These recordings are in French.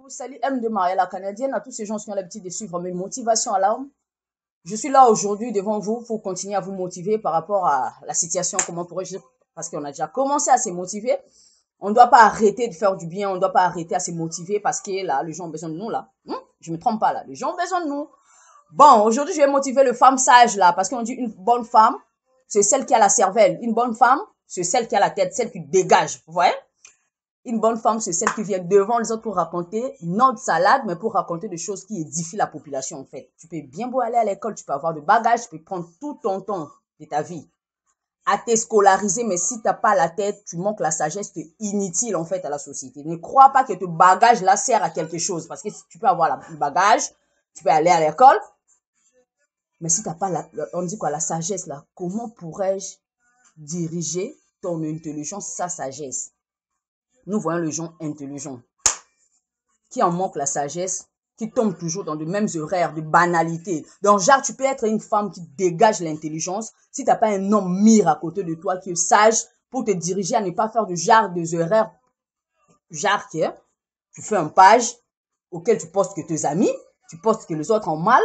Salut M de Maria la Canadienne, à tous ces gens qui ont l'habitude de suivre mes motivations à l'âme. Je suis là aujourd'hui devant vous pour continuer à vous motiver par rapport à la situation, comment pourrais-je dire, parce qu'on a déjà commencé à se motiver. On ne doit pas arrêter de faire du bien, on ne doit pas arrêter à se motiver parce que là, les gens ont besoin de nous là. Je me trompe pas là, les gens ont besoin de nous. Bon, aujourd'hui, je vais motiver le femme sage là, parce qu'on dit une bonne femme, c'est celle qui a la cervelle. Une bonne femme, c'est celle qui a la tête, celle qui dégage, vous voyez? Une bonne femme, c'est celle qui vient devant les autres pour raconter, non de salade, mais pour raconter des choses qui édifient la population, en fait. Tu peux bien beau aller à l'école, tu peux avoir de bagages, tu peux prendre tout ton temps de ta vie à te scolariser, mais si t'as pas la tête, tu manques la sagesse, tu es inutile, en fait, à la société. Ne crois pas que ton bagage, là, sert à quelque chose, parce que si tu peux avoir le bagage, tu peux aller à l'école, mais si t'as pas on dit quoi, la sagesse, là, comment pourrais-je diriger ton intelligence, sa sagesse? Nous voyons les gens intelligents qui en manquent la sagesse, qui tombent toujours dans les mêmes horaires de banalité. Donc, genre, tu peux être une femme qui dégage l'intelligence si tu n'as pas un homme mire à côté de toi qui est sage pour te diriger à ne pas faire du genre des horaires. Genre, tu fais un page auquel tu postes que tes amis, tu postes que les autres ont mal,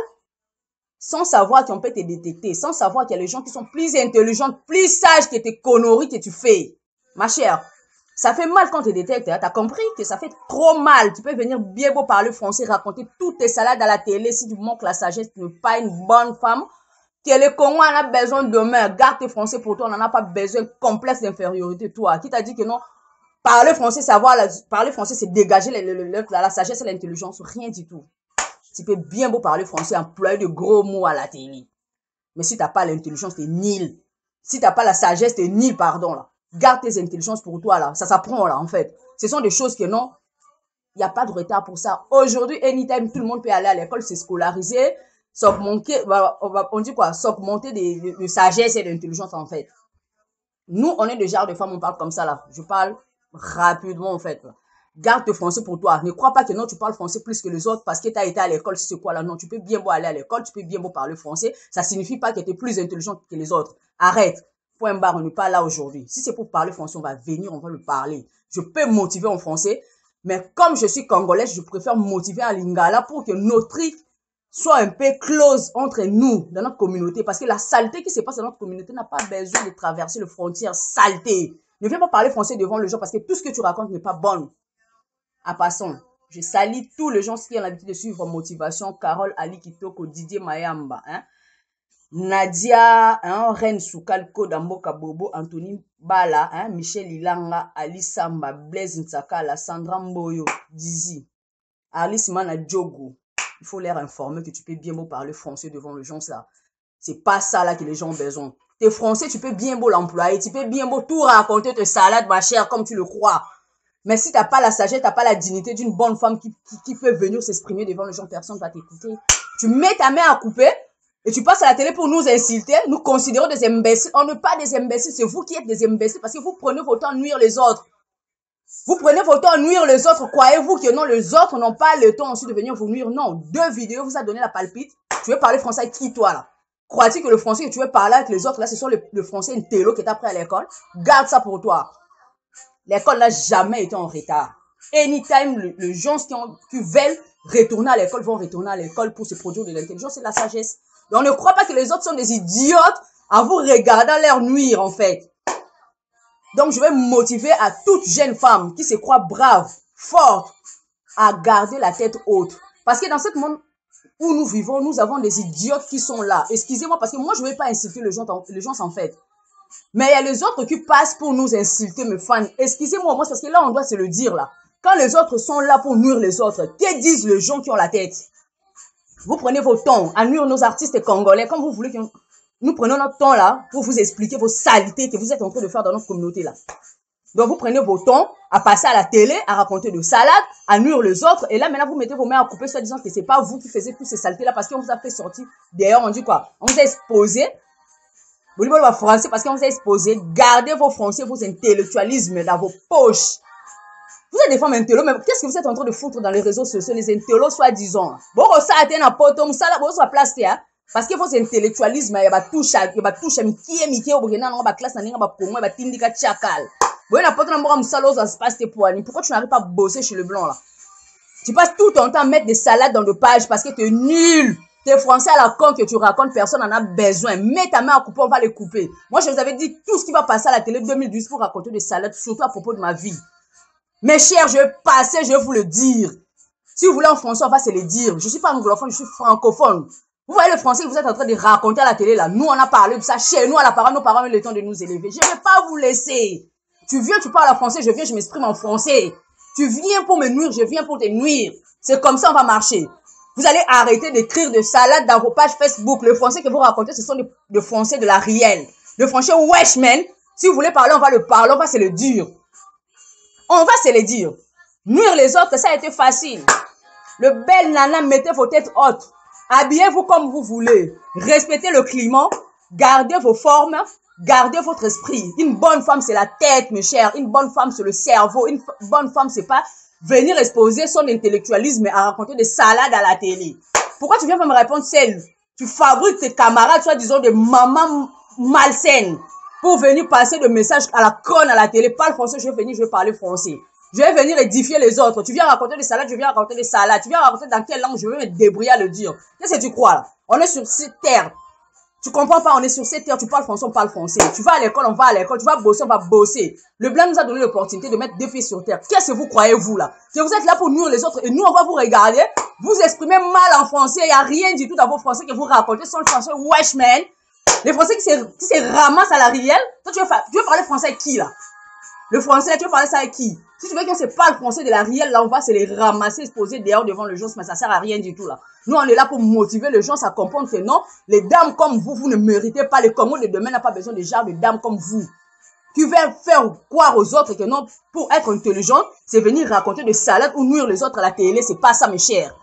sans savoir qu'on peut te détecter, sans savoir qu'il y a les gens qui sont plus intelligents, plus sages que tes conneries que tu fais. Ma chère, ça fait mal quand tu détectes, hein? T'as compris que ça fait trop mal. Tu peux venir bien beau parler français, raconter toutes tes salades à la télé. Si tu manques la sagesse, tu n'es pas une bonne femme. Que le Congo en a besoin demain. Garde tes français pour toi, on n'en a pas besoin. Complexe d'infériorité, toi. Qui t'a dit que non? Parler français, parler français, c'est dégager la sagesse et l'intelligence. Rien du tout. Tu peux bien beau parler français, employer de gros mots à la télé. Mais si t'as pas l'intelligence, t'es nul. Si t'as pas la sagesse, t'es nul, pardon, là. Garde tes intelligences pour toi, là. Ça s'apprend, là, en fait. Ce sont des choses que non, il n'y a pas de retard pour ça. Aujourd'hui, anytime, tout le monde peut aller à l'école, se scolariser, s'augmenter, on dit quoi, s'augmenter de sagesse et d'intelligence, en fait. Nous, on est le genre de femmes, on parle comme ça, là. Je parle rapidement, en fait, là. Garde tes français pour toi. Ne crois pas que non, tu parles français plus que les autres parce que tu as été à l'école, c'est quoi là? Non, tu peux bien beau aller à l'école, tu peux bien beau parler français. Ça signifie pas que tu es plus intelligente que les autres. Arrête. Point barre, on n'est pas là aujourd'hui. Si c'est pour parler français, on va venir, on va le parler. Je peux motiver en français, mais comme je suis congolaise, je préfère motiver en lingala pour que notre truc soit un peu close entre nous, dans notre communauté. Parce que la saleté qui se passe dans notre communauté n'a pas besoin de traverser les frontières. Saleté. Ne viens pas parler français devant les gens parce que tout ce que tu racontes n'est pas bon. À passant, je salue tous les gens qui ont l'habitude de suivre Motivation, Carole, Ali Kitoko, Didier Mayamba, hein? Nadia, hein? Reine Soukal, Kodamboka Bobo, Anthony Bala, hein? Michel Ilanga, Ali Samba, Blaise Ntsakala, Sandra Mboyo, Dizzy, Alice Mana Djogo. Il faut leur informer que tu peux bien beau parler français devant les gens, ça. C'est pas ça là que les gens ont besoin. T'es français, tu peux bien beau l'employer, tu peux bien beau tout raconter tes salades, ma chère, comme tu le crois. Mais si t'as pas la sagesse, t'as pas la dignité d'une bonne femme qui peut venir s'exprimer devant les gens, personne va t'écouter. Tu mets ta main à couper et tu passes à la télé pour nous insulter, nous considérons des imbéciles. On n'est pas des imbéciles, c'est vous qui êtes des imbéciles parce que vous prenez votre temps à nuire les autres. Vous prenez votre temps à nuire les autres. Croyez-vous que non, les autres n'ont pas le temps aussi de venir vous nuire? Non, 2 vidéos vous a donné la palpite. Tu veux parler français avec qui, toi, là? Crois-tu que le français que tu veux parler avec les autres, là, ce sont le français intello que t'as appris à l'école? Garde ça pour toi. L'école n'a jamais été en retard. Anytime, les gens qui veulent retourner à l'école vont retourner à l'école pour se produire de l'intelligence et de la sagesse. Donc, ne crois pas que les autres sont des idiotes à vous regarder à leur nuire, en fait. Donc, je vais motiver à toute jeune femme qui se croit brave, forte, à garder la tête haute. Parce que dans ce monde où nous vivons, nous avons des idiotes qui sont là. Excusez-moi, parce que moi, je ne vais pas insulter les gens en fait. Mais il y a les autres qui passent pour nous insulter, mes fans. Excusez-moi, moi, parce que là, on doit se le dire, là. Quand les autres sont là pour nuire les autres, que disent les gens qui ont la tête? Vous prenez vos temps à nuire nos artistes congolais, comme vous voulez que nous prenions notre temps, là, pour vous expliquer vos saletés que vous êtes en train de faire dans notre communauté, là. Donc, vous prenez vos temps à passer à la télé, à raconter de salades, à nuire les autres. Et là, maintenant, vous mettez vos mains à couper, soit disant que c'est pas vous qui faisiez toutes ces saletés-là, parce qu'on vous a fait sortir. D'ailleurs, on dit quoi? On vous a exposé. Vous voulez le français parce qu'on vous a exposé. Gardez vos français, vos intellectualismes dans vos poches. Vous êtes des femmes intello, mais qu'est-ce que vous êtes en train de foutre dans les réseaux sociaux, les intellos, soi-disant? Bon, ça a été un poteau, ça là, bon, ça place, hein? Parce que vos intellectualismes, il y a touche, Mickey, au Burkina, on va classe, on va Congo, on va Tindika Tchakal. Bon, il y a pas de nombre de salos, ça se passe tes poignets. Pourquoi tu n'arrives pas à bosser chez le blanc, là? Tu passes tout ton temps à mettre des salades dans le page parce que tu es nul. Tes français à la con que tu racontes, personne n'en a besoin. Mets ta main à couper, on va les couper. Moi, je vous avais dit tout ce qui va passer à la télé 2012 pour raconter des salades, surtout à propos de ma vie. Mes chers, je vais passer, je vais vous le dire. Si vous voulez en français, on va se le dire. Je ne suis pas anglophone, je suis francophone. Vous voyez le français que vous êtes en train de raconter à la télé là. Nous, on a parlé de ça chez nous à la parole. Nos parents ont eu le temps de nous élever. Je ne vais pas vous laisser. Tu viens, tu parles en français, je viens, je m'exprime en français. Tu viens pour me nuire, je viens pour te nuire. C'est comme ça on va marcher. Vous allez arrêter d'écrire de salade dans vos pages Facebook. Le français que vous racontez, ce sont le français de la réelle. Le français wesh man. Si vous voulez parler, on va le parler, on va se le dire. On va se le dire. Nuire les autres, ça a été facile. Le bel nana, mettez vos têtes hautes. Habillez-vous comme vous voulez. Respectez le climat. Gardez vos formes. Gardez votre esprit. Une bonne femme, c'est la tête, mes chers. Une bonne femme, c'est le cerveau. Une bonne femme, c'est pas venir exposer son intellectualisme et à raconter des salades à la télé. Pourquoi tu viens me répondre celle? Tu fabriques tes camarades, soit disons des mamans malsaines pour venir passer de messages à la conne à la télé. Parle français, je vais venir, je vais parler français. Je vais venir édifier les autres. Tu viens raconter des salades, je viens raconter des salades. Tu viens raconter dans quelle langue je vais me débrouiller à le dire. Qu'est-ce que tu crois là? On est sur cette terre. Tu comprends pas, on est sur cette terre, tu parles français, on parle français. Tu vas à l'école, on va à l'école. Tu vas bosser, on va bosser. Le blanc nous a donné l'opportunité de mettre deux pieds sur terre. Qu'est-ce que vous croyez, vous, là? Que vous êtes là pour nuire les autres et nous, on va vous regarder. Vous exprimez mal en français. Il n'y a rien du tout dans vos français que vous racontez. Sans le français, wesh, man. Les français qui se ramassent à la réelle. Toi, tu veux parler français avec qui, là? Le français, là, tu veux parler ça avec qui? Si tu veux qu'on ne sait pas le français de la réelle, là, on va se les ramasser, se poser dehors devant le gens, mais ça sert à rien du tout, là. Nous, on est là pour motiver les gens à comprendre que non, les dames comme vous, vous ne méritez pas. Les Congo de demain n'a pas besoin de genre de dames comme vous. Tu veux faire croire aux autres que non, pour être intelligent, c'est venir raconter des salades ou nuire les autres à la télé. C'est pas ça, mes chers.